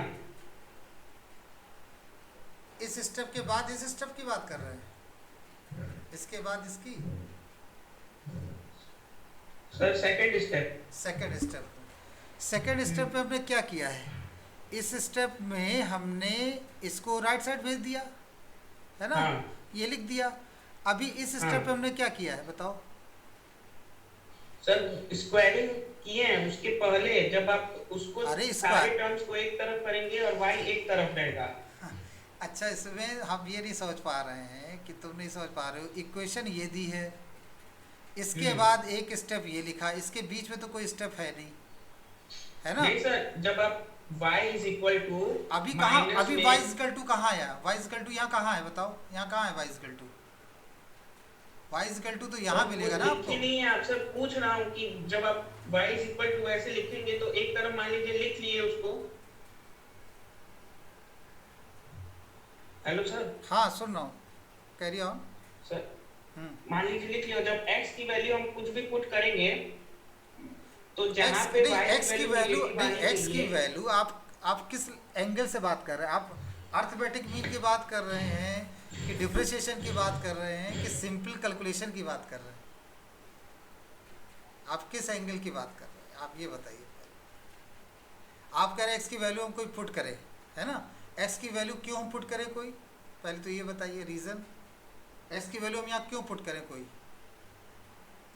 इस स्टेप के बाद इस स्टेप की बात कर रहे हैं, इसके बाद इसकी सर सेकंड स्टेप में हमने क्या किया है, इस स्टेप में हमने इसको राइट साइड भेज दिया है ना। हाँ। ये लिख दिया। अभी इस स्टेप हाँ। पे हमने क्या किया है बताओ। सर स्क्वायरिंग किए हैं, उसके पहले जब आप उसको अरे सारे टर्म्स को एक तरफ करेंगे और y एक तरफ रहेगा। अच्छा, इसमें हम ये नहीं समझ पा रहे हैं कि तुम नहीं समझ पा रहे हो, इक्वेशन ये दी है, इसके बाद एक स्टेप ये लिखा, इसके बीच में तो कोई स्टेप है नहीं, है ना। नहीं सर, जब आप y इज इक्वल टू अभी कहाँ, अभी y इक्वल टू कहाँ है, y इक्वल टू यहाँ कहाँ है बताओ, यहाँ कहाँ है y equal to, y equal to तो यहाँ मिलेगा ना आपको। नहीं है, आपसे पूछ रहा हूँ कि जब आप y इज इक्वल टू ऐसे लिखेंगे तो एक तरफ मान लीजिए लिख लिए उसको। Hello sir. हाँ सुन रहा हूँ, कैरी ऑन सर मान लीजिए लिख लिया, जब x की वैल्यू हम कुछ भी पुट करेंगे तो जहाँ पे x की वैल्यू आप किस एंगल से बात कर रहे हैं, आप अर्थमेटिक मीन की बात कर रहे हैं कि डिफरेंशिएशन की बात कर रहे हैं कि सिंपल कैलकुलेशन की बात कर रहे हैं, आप किस एंगल की बात कर रहे हैं आप ये बताइए। आप कह रहे हैं x की वैल्यू हम कोई पुट करें, है ना, x की वैल्यू क्यों हम पुट करें कोई, पहले तो ये बताइए रीज़न, x की वैल्यू हम यहाँ क्यों पुट करें कोई।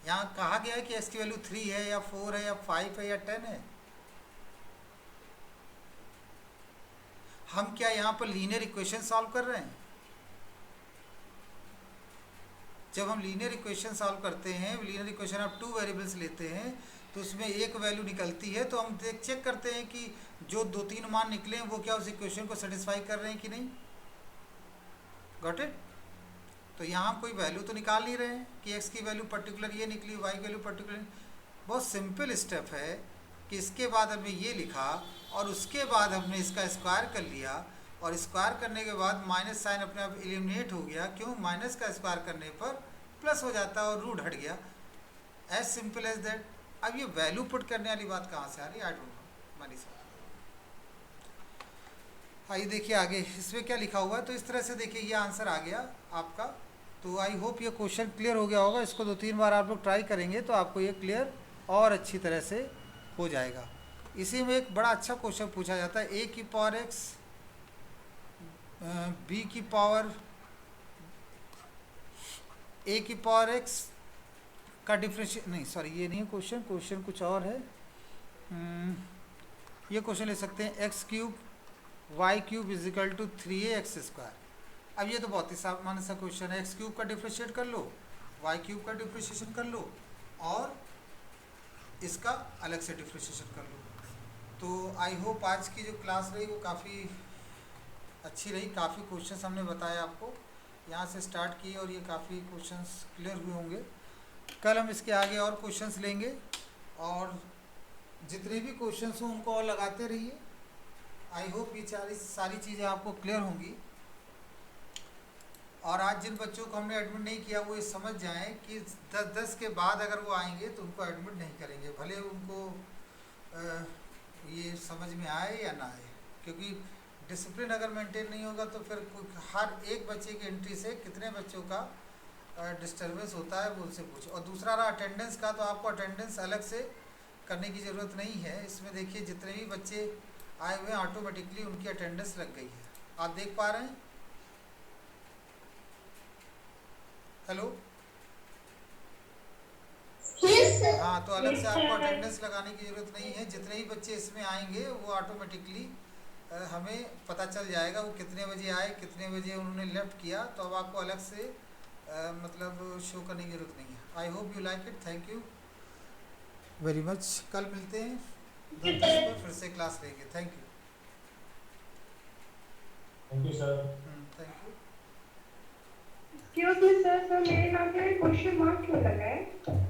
यहाँ कहा गया है कि x की वैल्यू 3 है या 4 है या 5 है या 10 है। हम क्या यहाँ पर लीनियर इक्वेशन सॉल्व कर रहे हैं। जब हम लीनियर इक्वेशन सॉल्व करते हैं, लीनियर इक्वेशन आप 2 वेरिएबल्स लेते हैं तो उसमें एक वैल्यू निकलती है, तो हम चेक करते हैं कि जो 2-3 मान निकले हैं वो क्या उस इक्वेशन को सेटिस्फाई कर रहे हैं कि नहीं। Got it. तो यहाँ कोई वैल्यू तो निकाल नहीं रहे हैं कि x की वैल्यू पर्टिकुलर ये निकली, y की वैल्यू पर्टिकुलर। बहुत सिंपल स्टेप है कि इसके बाद हमने ये लिखा और उसके बाद हमने इसका स्क्वायर कर लिया, और स्क्वायर करने के बाद माइनस साइन अपने आप एलिमिनेट हो गया। क्यों, माइनस का स्क्वायर करने पर प्लस हो जाता है और रूट हट गया, एज सिंपल एज दैट। अब ये वैल्यू पुट करने वाली बात कहाँ से आ रही है, आई डोंट नो मानी साहब। आइए देखिए आगे इसमें क्या लिखा हुआ है। तो इस तरह से देखिए ये आंसर आ गया आपका। तो आई होप ये क्वेश्चन क्लियर हो गया होगा। इसको 2-3 बार आप लोग ट्राई करेंगे तो आपको ये क्लियर और अच्छी तरह से हो जाएगा। इसी में एक बड़ा अच्छा क्वेश्चन पूछा जाता है, ए की पावर एक्स बी की पावर ए की पावर एक्स का डिफरेंशिएट, नहीं सॉरी ये नहीं है क्वेश्चन, क्वेश्चन कुछ और है। ये क्वेश्चन ले सकते हैं, x cube y cube is equal to 3a(x²). अब ये तो बहुत ही सामान्य सा क्वेश्चन है, एक्स क्यूब का डिफरेंशिएट कर लो, वाई क्यूब का डिफरेंशिएशन कर लो और इसका अलग से डिफरेंशिएशन कर लो। तो आई होप आज की जो क्लास रही वो काफ़ी अच्छी रही, काफ़ी क्वेश्चंस हमने बताए आपको, यहाँ से स्टार्ट किए और ये काफ़ी क्वेश्चंस क्लियर हुए होंगे। कल हम इसके आगे और क्वेश्चंस लेंगे और जितने भी क्वेश्चंस हों उनको और लगाते रहिए। आई होप ये सारी चीज़ें आपको क्लियर होंगी। और आज जिन बच्चों को हमने एडमिट नहीं किया वो ये समझ जाएं कि 10 के बाद अगर वो आएंगे तो उनको एडमिट नहीं करेंगे, भले उनको ये समझ में आए या ना आए, क्योंकि डिसिप्लिन अगर मेंटेन नहीं होगा तो फिर हर एक बच्चे की एंट्री से कितने बच्चों का डिस्टर्बेंस होता है वो उनसे पूछो। और दूसरा रहा अटेंडेंस का, तो आपको अटेंडेंस अलग से करने की ज़रूरत नहीं है। इसमें देखिए जितने भी बच्चे आए हुए हैं ऑटोमेटिकली उनकी अटेंडेंस लग गई है, आप देख पा रहे हैं। हेलो, हाँ, तो अलग से आपको अटेंडेंस लगाने की ज़रूरत नहीं है। जितने ही बच्चे इसमें आएंगे वो ऑटोमेटिकली हमें पता चल जाएगा वो कितने बजे आए, कितने बजे उन्होंने लेफ्ट किया, तो अब आपको अलग से मतलब शो करने की ज़रूरत नहीं है। I hope you like it, thank you very much. कल मिलते हैं 10 पर फिर से क्लास लेंगे। Thank you. Thank you sir. Thank you. क्यों सर, मेरे नाम पे क्वेश्चन मार्क क्यों लगा है?